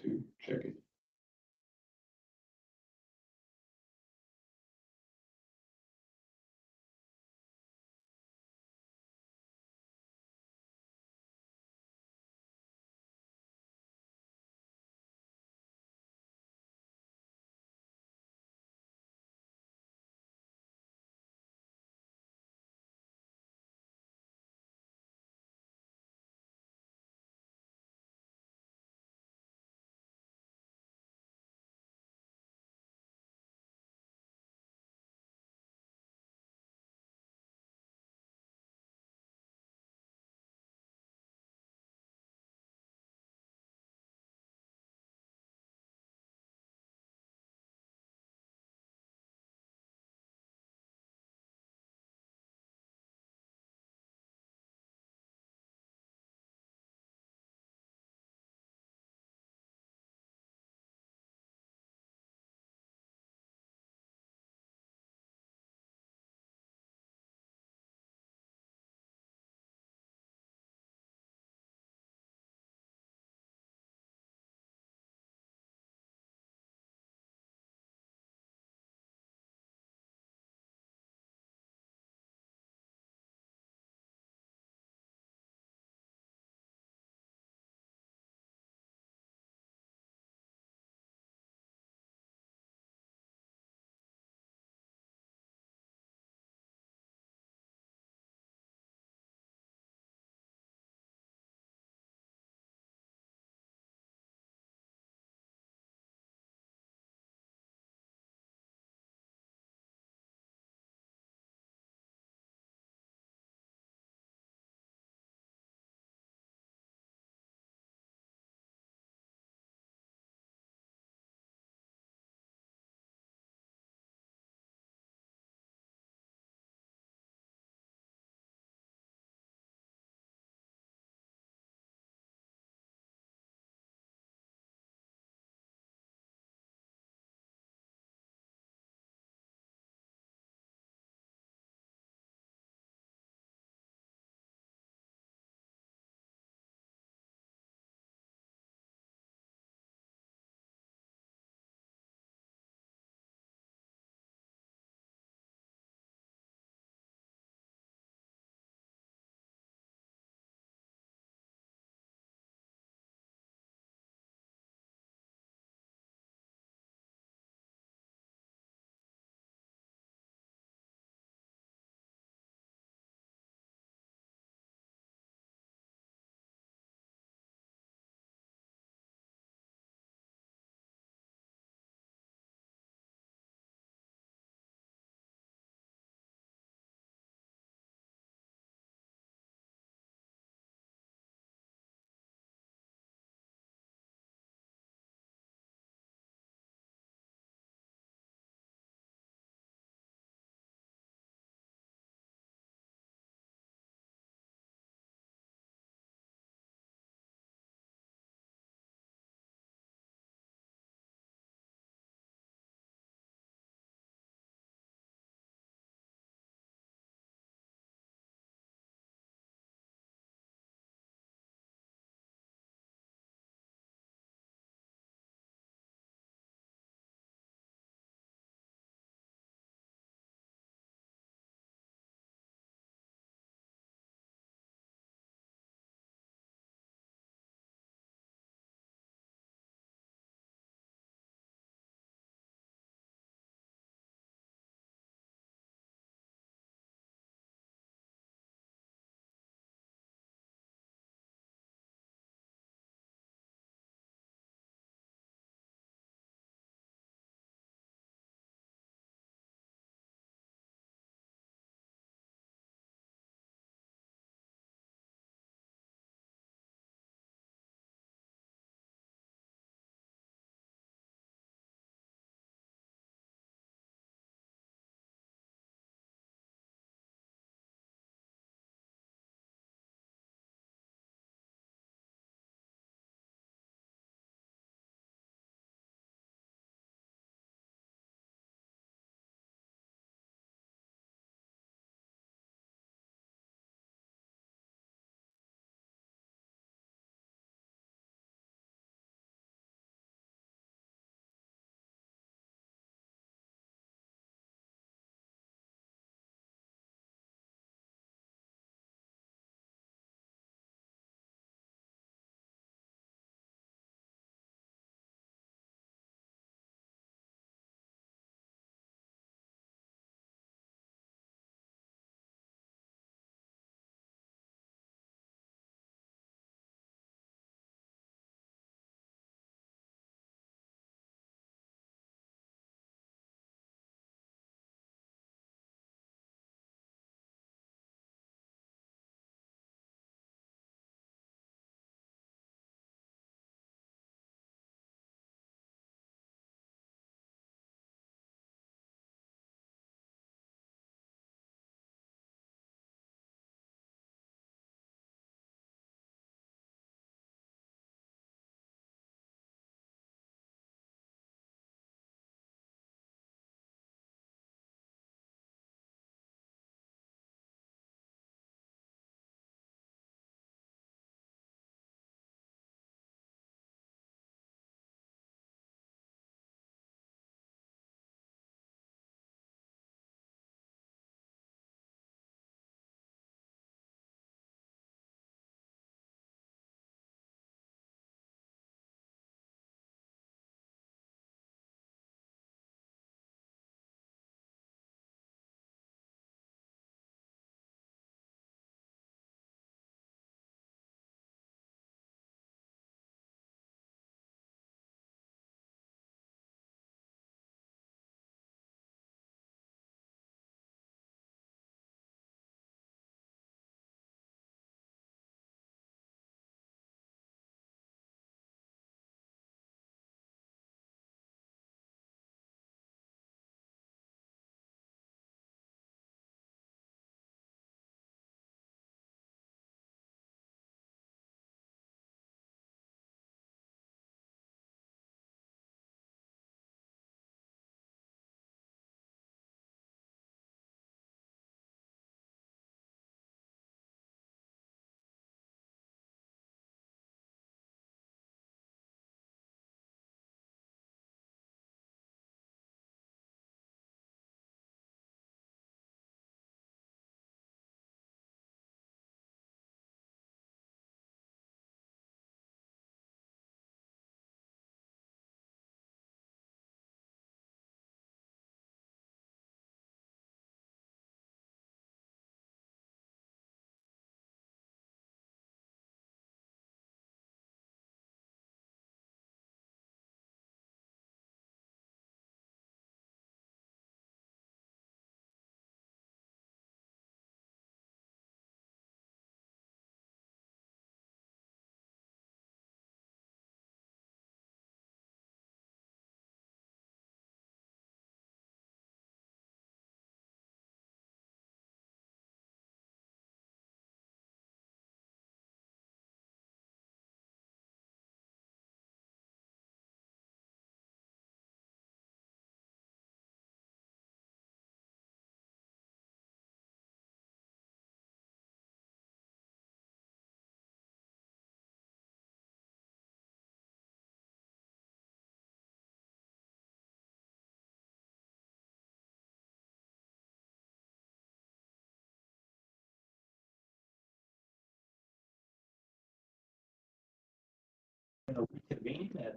to check it.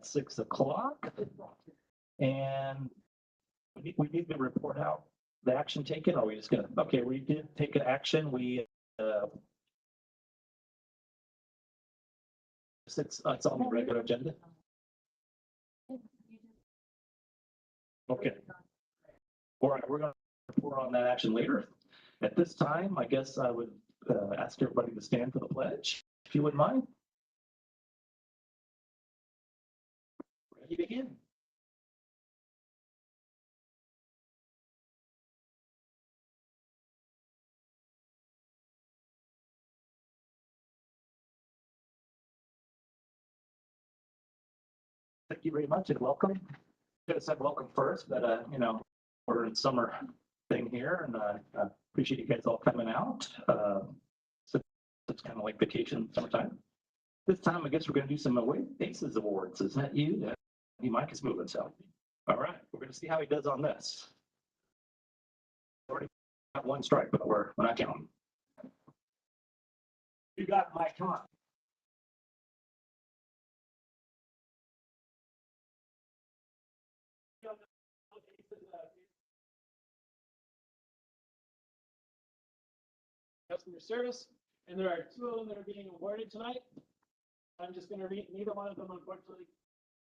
at 6 o'clock. And we need to report out the action taken, or are we just gonna, okay, we did take an action. It's on the regular agenda. Okay. All right, we're gonna report on that action later. At this time, I guess I would ask everybody to stand for the pledge, if you wouldn't mind. Ready to begin. Thank you very much and welcome. Could have said welcome first, but you know, we're in summer thing here, and I appreciate you guys all coming out. So it's kind of like vacation summertime. This time, I guess we're going to do some ACES awards. Is that you? Mike is moving, so all right, we're going to see how he does on this. Already got one strike, but we're not counting. You got Mike, come on. Customer service, and there are 2 of them that are being awarded tonight. I'm just going to read, neither one of them, unfortunately,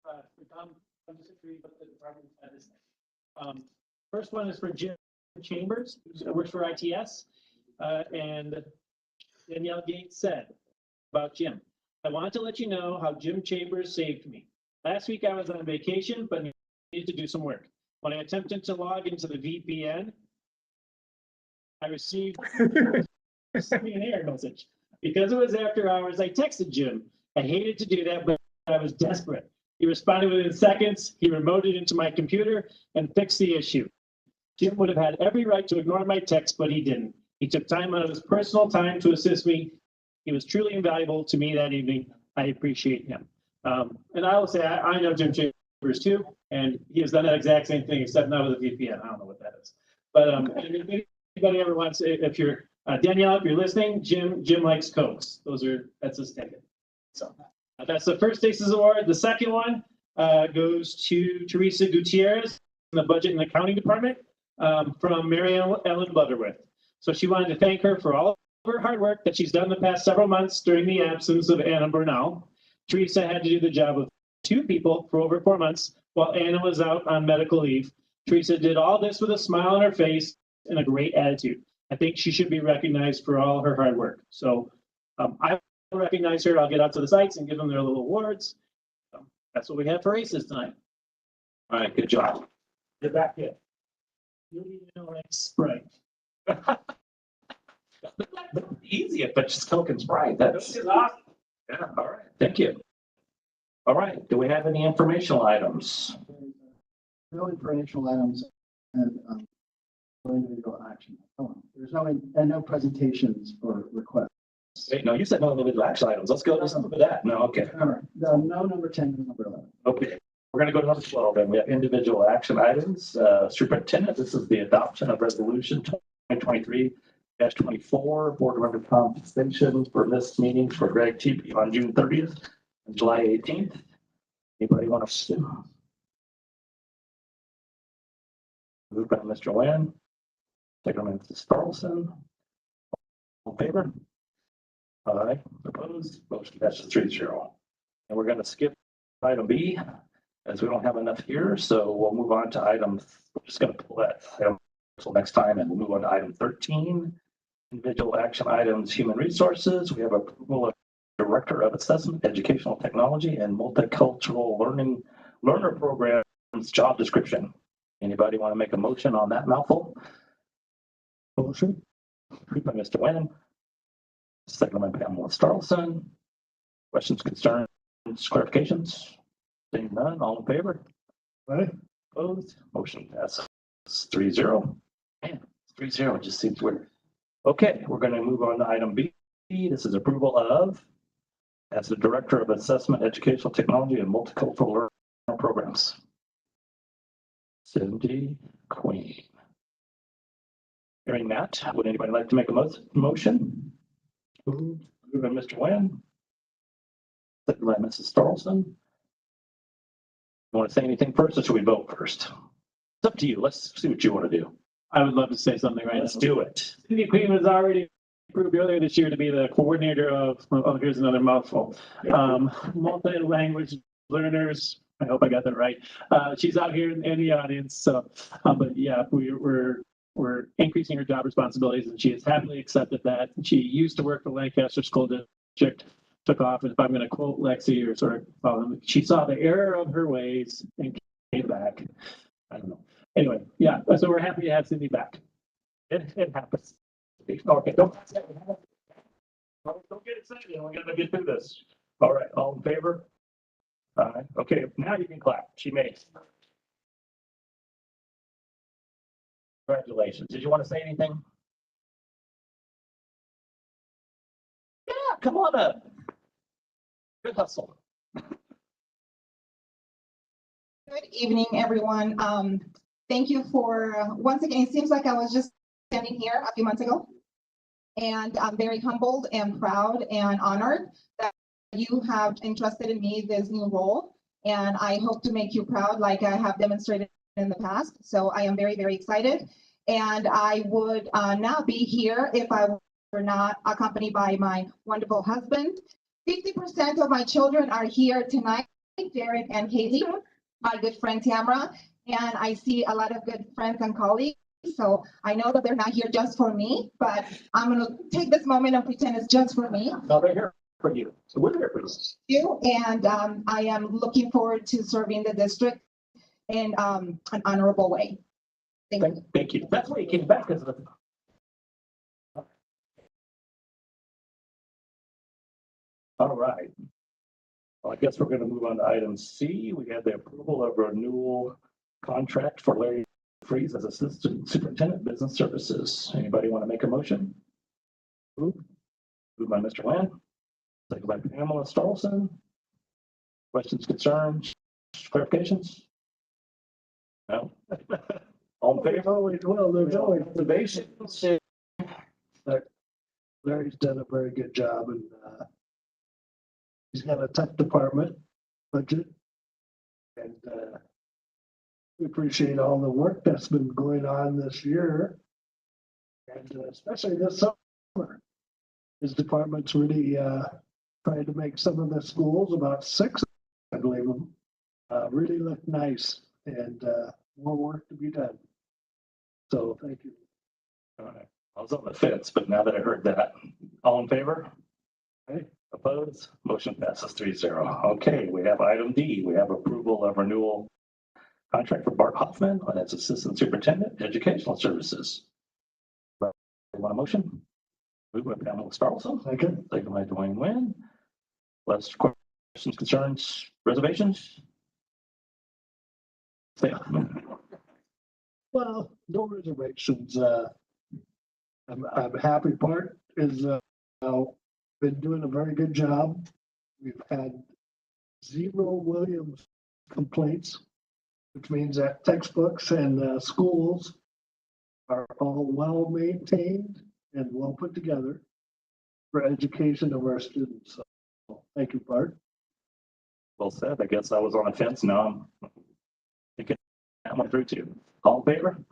for Tom, I'm just going to read what the department had this night. First one is for Jim Chambers, who works for ITS, and Danielle Gates said about Jim, I want to let you know how Jim Chambers saved me. Last week I was on vacation, but needed to do some work. When I attempted to log into the VPN, I received an error message. Because it was after hours, I texted Jim. I hated to do that, but I was desperate. He responded within seconds. He remoted into my computer and fixed the issue. Jim would have had every right to ignore my text, but he didn't. He took time out of his personal time to assist me. He was truly invaluable to me that evening. I appreciate him. And I will say, I know Jim Chambers too, and he has done that exact same thing, except not with a VPN. I don't know what that is. But if anybody ever wants, if you're Danielle, if you're listening, Jim likes Cokes. That's his ticket. So that's the first ACES award. The second one goes to Teresa Gutierrez in the Budget and Accounting Department from Mary Ellen Butterworth. So she wanted to thank her for all of her hard work that she's done the past several months during the absence of Anna Bernal. Teresa had to do the job of 2 people for over 4 months while Anna was out on medical leave. Teresa did all this with a smile on her face and a great attitude. I think she should be recognized for all her hard work. So I will recognize her. I'll get out to the sites and give them their little awards. So that's what we have for ACES tonight. All right, good job. Get back here. You know, like Sprite. Easy if it's just Coke and Sprite. That's awesome. Yeah, all right, thank you. All right, do we have any informational items? No informational items and individual action. Oh, there's no presentations or requests. Wait, no, you said no individual action items. Let's go to some of that. No, okay. All right, no number 10 and number 11. Okay, we're gonna go to number 12, and we have individual action items. Superintendent, this is the adoption of resolution 2023-24, board member compensation for missed meetings for Greg TP on June 30th and July 18th. Anybody want to sue? Moved by Mr. Nguyen, second by Mrs. Carlson. All in favor? Aye. Opposed? Motion passes 3-0. And we're going to skip item B as we don't have enough here. So we'll move on to item. We're just going to pull that item until next time, and we'll move on to item 13. Individual action items, human resources. We have approval of Director of Assessment, Educational Technology, and Multicultural Learner Programs job description. Anybody want to make a motion on that mouthful? Motion. Approved by Mr. Nguyen. Second by Pamela Starlson. Questions, concerns, clarifications? Seeing none, all in favor? Aye. Opposed? Motion passes 3-0. Man, 3-0, it just seems weird. Okay, we're going to move on to item B. This is approval of, as the Director of Assessment, Educational Technology, and Multicultural Learning Programs. Cindy Queen. Hearing that, would anybody like to make a motion? Moved by Mr. Nguyen. Second by Mrs. Starlson. You want to say anything first, or should we vote first? It's up to you. Let's see what you want to do. I would love to say something right Let's now. do it. Cindy Queen was already approved earlier this year to be the coordinator of, oh, here's another mouthful. Multi-language learners. I hope I got that right. She's out here in the audience. So, but yeah, we're increasing her job responsibilities, and she has happily accepted that. She used to work for Lancaster School District, took off, and if I'm going to quote Lexi or sort of follow them, she saw the error of her ways and came back. I don't know. Anyway, yeah, so we're happy to have Cindy back. It happens. Okay, don't get excited. We're gonna get through this. All right, all in favor? Okay, now you can clap. She made it. Congratulations. Did you want to say anything? Yeah, come on up. Good hustle. Good evening, everyone. Thank you for, once again, it seems like I was just standing here a few months ago. And I'm very humbled and proud and honored that you have entrusted in me this new role. And I hope to make you proud like I have demonstrated in the past. So I am very, very excited. And I would not be here if I were not accompanied by my wonderful husband. 50% of my children are here tonight, Jared and Haley, my good friend Tamara, and I see a lot of good friends and colleagues. So I know that they're not here just for me, but I'm going to take this moment and pretend it's just for me. No, they're here for you. So we're here for you. And I am looking forward to serving the district in an honorable way. Thank you. Thank you. That's why you came back, isn't it? All right. Well, I guess we're going to move on to item C. We have the approval of renewal contract for Larry Freeze as Assistant Superintendent Business Services. Anybody want to make a motion? Moved by Mr. Land, second by Pamela Starlson. Questions, concerns, clarifications? No? All in favor? Well, there's always Observations? Larry's done a very good job, and he's got a tough department budget. And we appreciate all the work that's been going on this year. And especially this summer. His department's really trying to make some of the schools, about 6, I believe, really look nice, and more work to be done. So thank you. All right. I was on the fence, but now that I heard that, all in favor? Okay. Opposed? Motion passes 3-0. Okay, we have item D. We have approval of renewal contract for Bart Hoffman as Assistant Superintendent, Educational Services. You want a motion? Moved by Pamela Starlson. Second by Dwayne Wynn. Last questions, concerns, reservations? Yeah. Well, no reservations. I'm happy. Bart is been doing a very good job. We've had 0 Williams complaints, which means that textbooks and schools are all well maintained and well put together for education of our students. So thank you, Bart. Well said. I guess I was on the fence. Now I'm thinking that one through too. All in favor?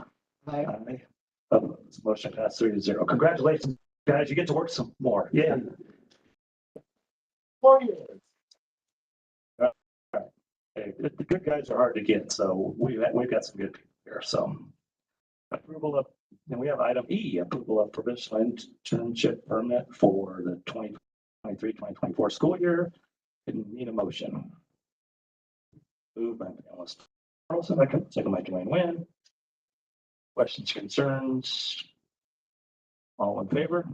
Aye. Aye. Opposed. Motion passed 3-0. Congratulations, guys. You get to work some more. Yeah. 4 years. All right. Hey, the good guys are hard to get, so we've got some good people here. So approval of, and we have item E, approval of provisional internship permit for the 2023-2024 school year. Didn't need a motion. Moved by Pamela Carlson, second by Dwayne Wynn. Questions, concerns? All in favor?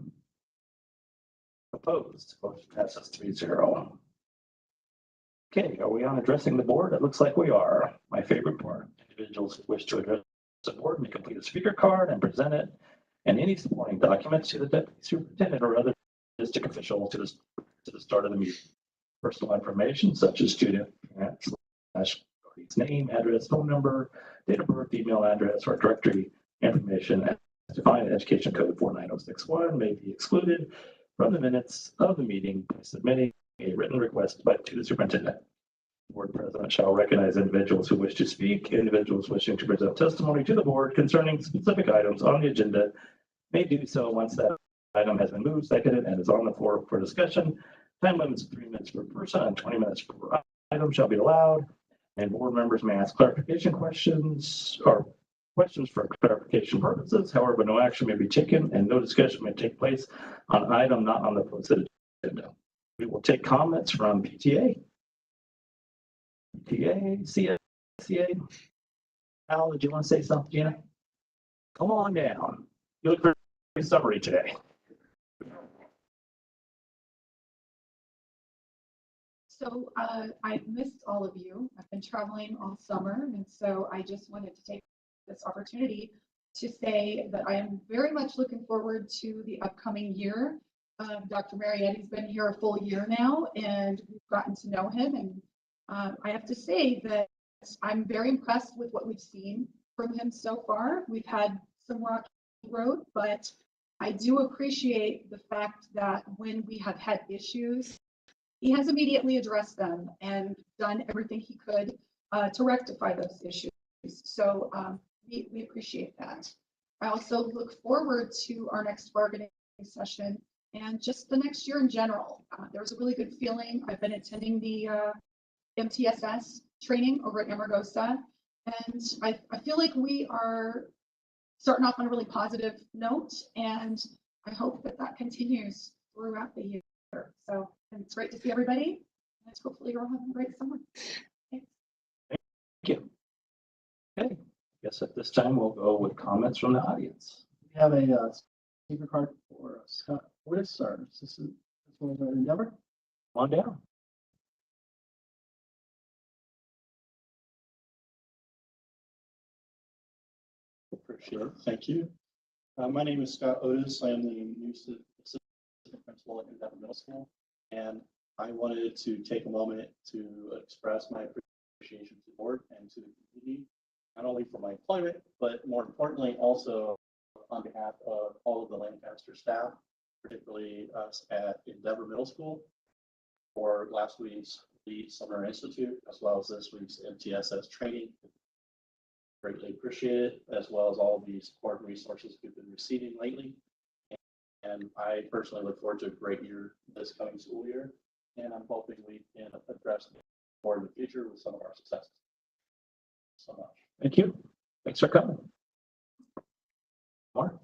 Opposed? Motion passes 3-0. Okay, are we on addressing the board? It looks like we are. My favorite part. Individuals who wish to address the board may complete a speaker card and present it and any supporting documents to the deputy superintendent or other district official to the start of the meeting. Personal information such as student / name, address, phone number, date of birth, email address, or directory information as defined in Education Code 49061 may be excluded from the minutes of the meeting by submitting a written request to the superintendent. Board president shall recognize individuals who wish to speak. Individuals wishing to present testimony to the board concerning specific items on the agenda may do so once that item has been moved, seconded, and is on the floor for discussion. Time limits of 3 minutes per person and 20 minutes per item shall be allowed. And board members may ask clarification questions or questions for clarification purposes. However, no action may be taken and no discussion may take place on an item not on the posted agenda. We will take comments from PTA, CA. Al, did you want to say something, Gina? Come on down. You look very summery today. So I've missed all of you. I've been traveling all summer, and so I just wanted to take this opportunity to say that I am very much looking forward to the upcoming year. Dr. Marietti's been here a full year now, and we've gotten to know him. And I have to say that I'm very impressed with what we've seen from him so far. We've had some rocky road, but I do appreciate the fact that when we have had issues, he has immediately addressed them and done everything he could to rectify those issues. So we appreciate that. I also look forward to our next bargaining session and just the next year in general. There's a really good feeling. I've been attending the MTSS training over at Amargosa, and I feel like we are starting off on a really positive note, and I hope that that continues throughout the year. So, and it's great to see everybody, and hopefully you're all having a great summer. Thanks. Thank you. Okay, guess at this time we'll go with comments from the audience. We have a speaker card for Scott Wiss, our assistant, as well as our endeavor. Come on down. Appreciate it. Thank you. My name is Scott Otis. I am the new assistant principal at Endeavor Middle School, and I wanted to take a moment to express my appreciation to the board and to the community, not only for my employment, but more importantly, also on behalf of all of the Lancaster staff, particularly us at Endeavor Middle School, for last week's Lead Summer Institute, as well as this week's MTSS training. Greatly appreciate it, as well as all the support and resources we've been receiving lately. And I personally look forward to a great year this coming school year. And I'm hoping we can address more in the future with some of our successes. So much. Thank you. Thanks for coming. Mark?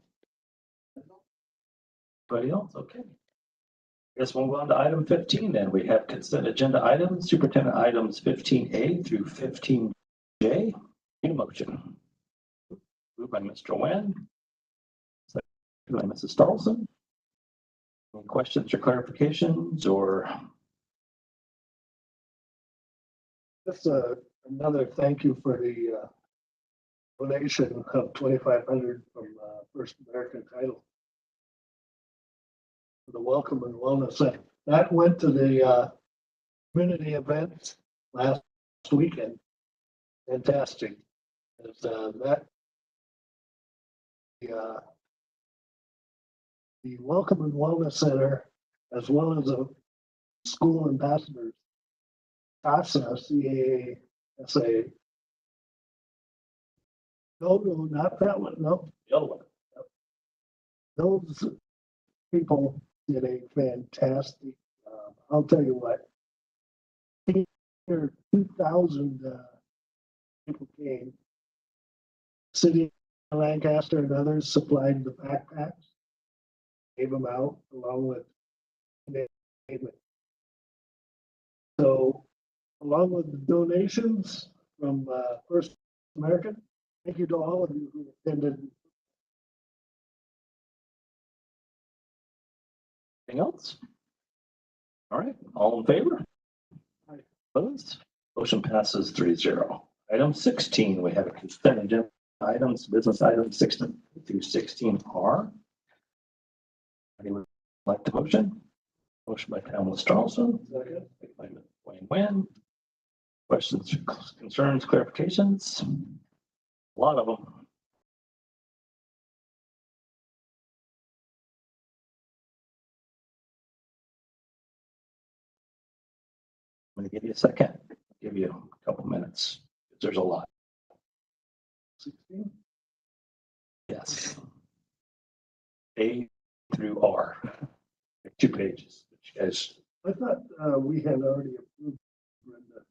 Anybody else? Okay. Guess we'll move on to item 15 then. We have consent agenda items, superintendent items 15A through 15J. Need a motion. Moved by Mr. Nguyen. Second by Mrs. Starlson. Any questions or clarifications or? Just another thank you for the donation of $2,500 from First American Title for the Welcome and Wellness Center. That went to the community event last weekend. Fantastic. That the Welcome and Wellness Center, as well as a school ambassadors process, CASA. No, not that one. No, The other one. those people did a fantastic. I'll tell you what. Here, 2,000 people came. City of Lancaster and others supplied the backpacks, gave them out along with payment. So, along with the donations from First American, thank you to all of you who attended. Anything else? All right, all in favor? Aye. Opposed? Motion passes 3-0. Item 16, we have a consent agenda items, business items 16 through 16R. Anyone like the motion? Motion by Pamela Starlson, second by Wayne Nguyen. Questions, concerns, clarifications? A lot of them. I'm going to give you a second. give you a couple minutes. There's a lot. 16? Yes. A through R. 2 pages. You guys, I thought we had already approved Brenda.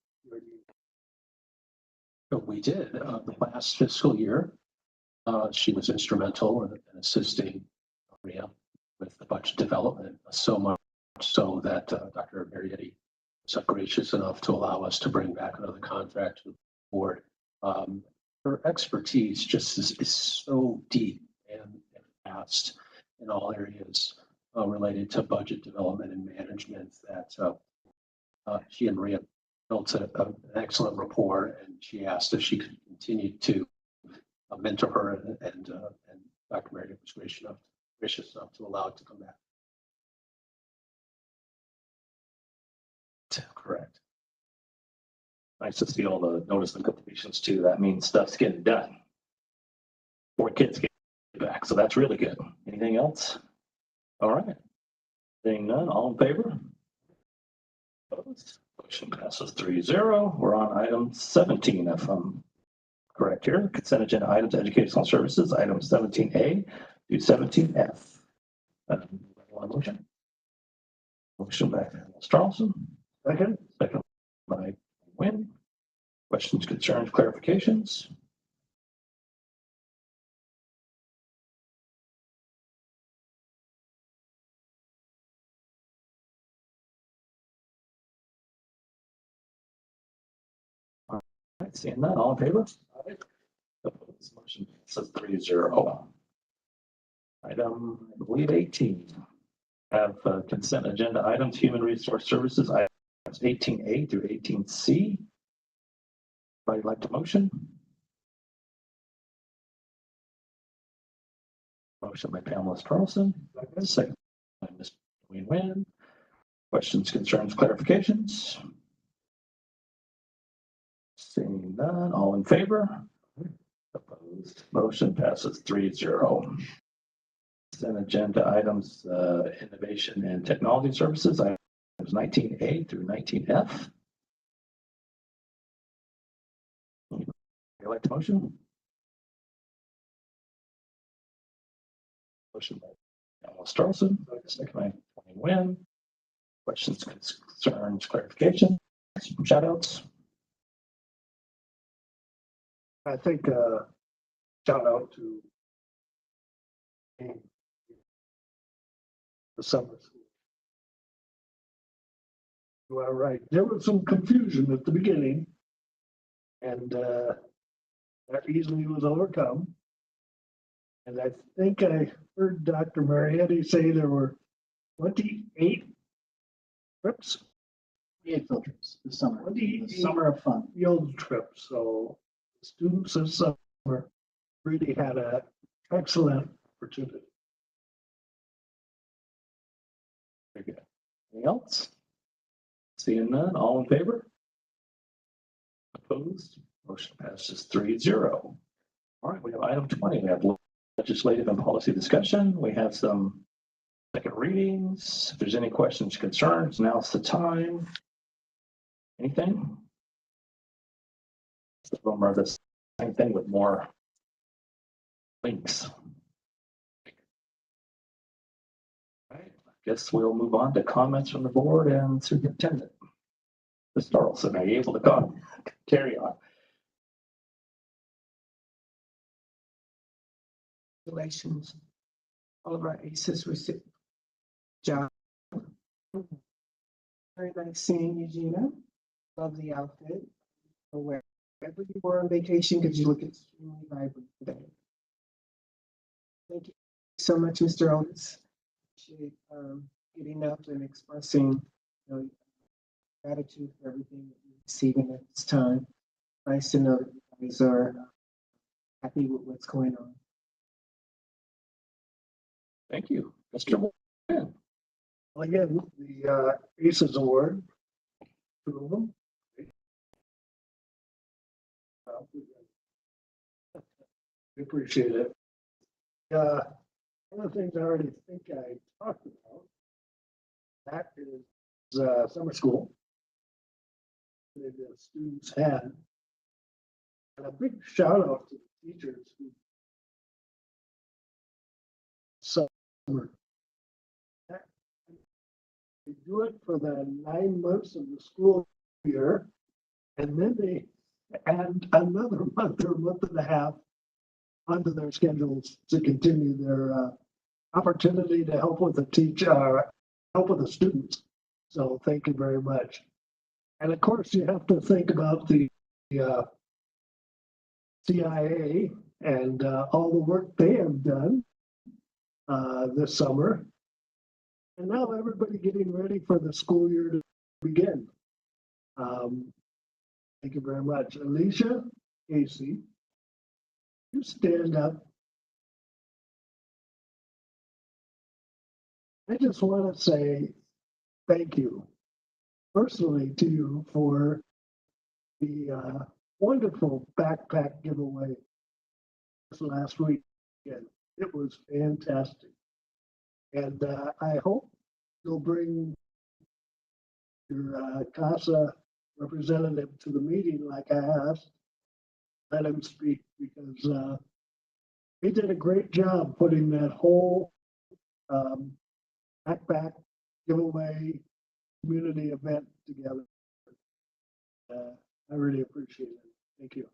We did, the last fiscal year. She was instrumental in assisting Maria with the budget development, so much so that Dr. Marietti was so gracious enough to allow us to bring back another contract to the board. Her expertise just is so deep and vast in all areas related to budget development and management that she and Maria built an excellent rapport, and she asked if she could continue to mentor her, and Dr. Meredith was gracious enough to allow it to come back. correct. Nice to see all the notice of completions too. That means stuff's getting done. 4 kids get back, so that's really good. Anything else? All right. Seeing none, all in favor? Opposed? Motion passes 3-0. We're on item 17, if I'm correct here. Consent agenda items, educational services, items 17A through 17F. One motion. Motion by Ms. Charleston, Second? second by Wynn. Questions, concerns, clarifications? All right, seeing none, all in favor? Opposed? Motion passes 3-0. Item, I believe 18. Have consent agenda items, human resource services, items 18A through 18C. Anybody like to motion? Motion by Pamela Carlson, second by Ms. Wayne Wynn. Questions, concerns, clarifications? Seeing none, all in favor? Opposed? Motion passes 3-0. Consent agenda items, innovation and technology services, items 19A through 19F. Would you like to motion? Motion by Pamela Starlson, second by Wayne Wynn. Questions, concerns, clarifications, shout outs? I think shout out to the summer school. You are right. There was some confusion at the beginning, and that easily was overcome. And I think I heard Dr. Marietti say there were 28 trips, 28 field trips this summer. 28 The summer of fun. field trips. So the students this summer really had an excellent opportunity. Very good. Anything else? Seeing none, all in favor? Opposed? Motion passes 3-0. All right, we have item 20. We have legislative and policy discussion. We have some second readings. If there's any questions, concerns, now's the time. Anything? Some of them are the same thing with more links. All right, I guess we'll move on to comments from the board and superintendent. Ms. Tarleton, are you able to carry on? Congratulations. All of our aces received job. Very nice seeing you, Gina. Love the outfit. Or wherever you were on vacation, because you look extremely vibrant today. Thank you so much, Mr. Otis. Appreciate getting up and expressing, gratitude for everything that you're receiving at this time. Nice to know that you guys are happy with what's going on. Thank you. Mr. Wynn. Well, again, the ACES Award, 2 of them. We appreciate it. One of the things I already think I talked about, that is summer school. the students had. And a big shout out to the teachers who summer. They do it for the 9 months of the school year, and then they add another month or month and a half onto their schedules to continue their opportunity to help with the help with the students. So thank you very much. And of course, you have to think about the CIA and all the work they have done this summer. And now everybody getting ready for the school year to begin. Thank you very much. Alicia, Casey, you stand up. I just want to say thank you personally to you for the wonderful backpack giveaway this last week. It was fantastic. And I hope you'll bring your CASA representative to the meeting like I asked. Let him speak because he did a great job putting that whole backpack giveaway community event together. I really appreciate it. Thank you.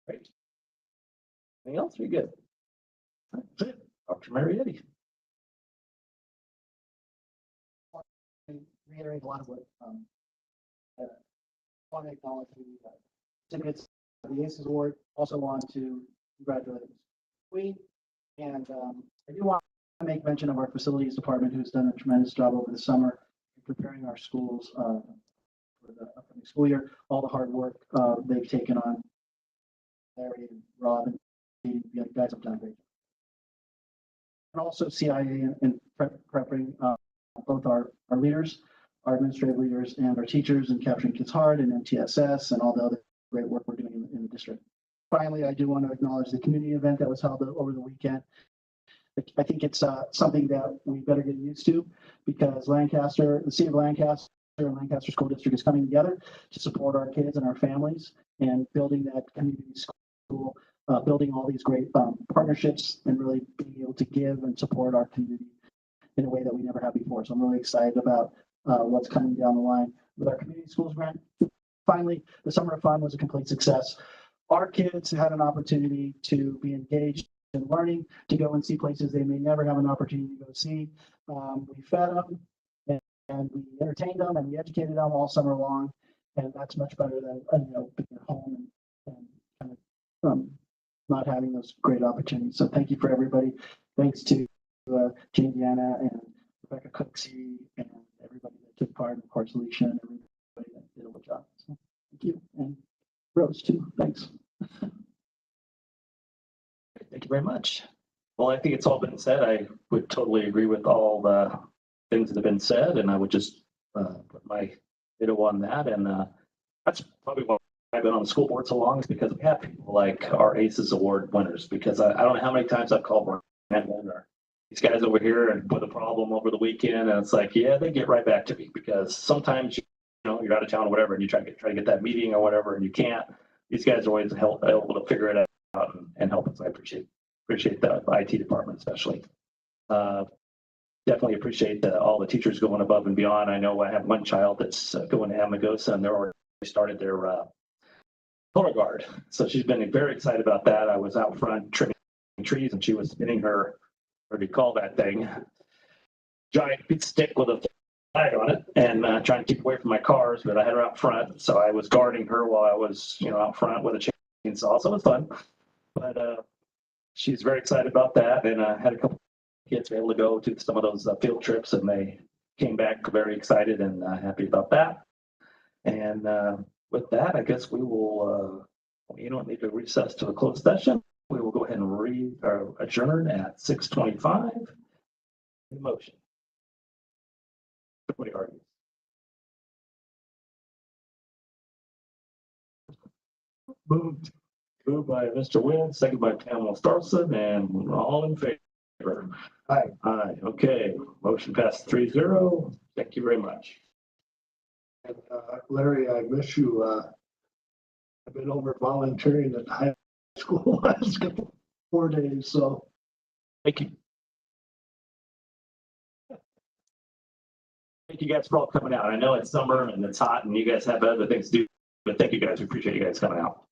Great. Anything else? We good? That's it. Dr. Marietti. Reiterate a lot of what, want to acknowledge the recipients of the ACES Award. Also want to congratulate Queen. And I do want to make mention of our facilities department, who's done a tremendous job over the summer in preparing our schools for the upcoming school year. All the hard work they've taken on. Larry and Rob and the guys have done a great job. And also CIA in prepping both our leaders, our administrative leaders, and our teachers in capturing kids hard and MTSS and all the other great work we're doing in the district. Finally, I do want to acknowledge the community event that was held over the weekend. I think it's something that we better get used to because the city of Lancaster and Lancaster School District is coming together to support our kids and our families and building that community school, building all these great partnerships and really being able to give and support our community in a way that we never have before. So I'm really excited about what's coming down the line with our community schools grant. Finally, the Summer of Fun was a complete success. Our kids had an opportunity to be engaged in learning, to go and see places they may never have an opportunity to go see. We fed them and we entertained them and we educated them all summer long. And that's much better than being at home and kind of not having those great opportunities. So thank you for everybody. Thanks to Jane Deanna and Rebecca Cooksey and everybody that took part, and of course Alicia and everybody that did a good job. So thank you. And Rose too. Thanks. Thank you very much. Well, I think it's all been said. I would totally agree with all the things that have been said, and I would just put my ditto on that. And that's probably why I've been on the school board so long, is because we have people like our ACES Award winners. Because I don't know how many times I've called Brandon or these guys over here and with a problem over the weekend, and it's like, yeah, they get right back to me because sometimes you're out of town or whatever, and you try to get that meeting or whatever, and you can't. These guys are always able to figure it out and help us. I appreciate the IT department especially. Definitely appreciate all the teachers going above and beyond. I know I have one child that's going to Amagosa, and they're already started their color guard, so she's been very excited about that. I was out front trimming trees, and she was spinning her, what do you call that thing? Giant big stick with a flag on it, and trying to keep away from my cars, but I had her out front, so I was guarding her while I was, out front with a chainsaw. So it was fun, but she's very excited about that, and had a couple kids were able to go to some of those field trips, and they came back very excited and happy about that. And with that, I guess we will. You don't need to recess to a closed session. We will go ahead and adjourn at 6:25. Motion. What argues? Moved by Mr. Wynn, second by Pamela Starson, and all in favor. Aye. Aye, okay, motion passed 3-0. Thank you very much. And Larry, I miss you. I've been over volunteering at high school last couple 4 days, so. Thank you. Thank you guys for all coming out. I know it's summer and it's hot and you guys have other things to do, but thank you guys. We appreciate you guys coming out.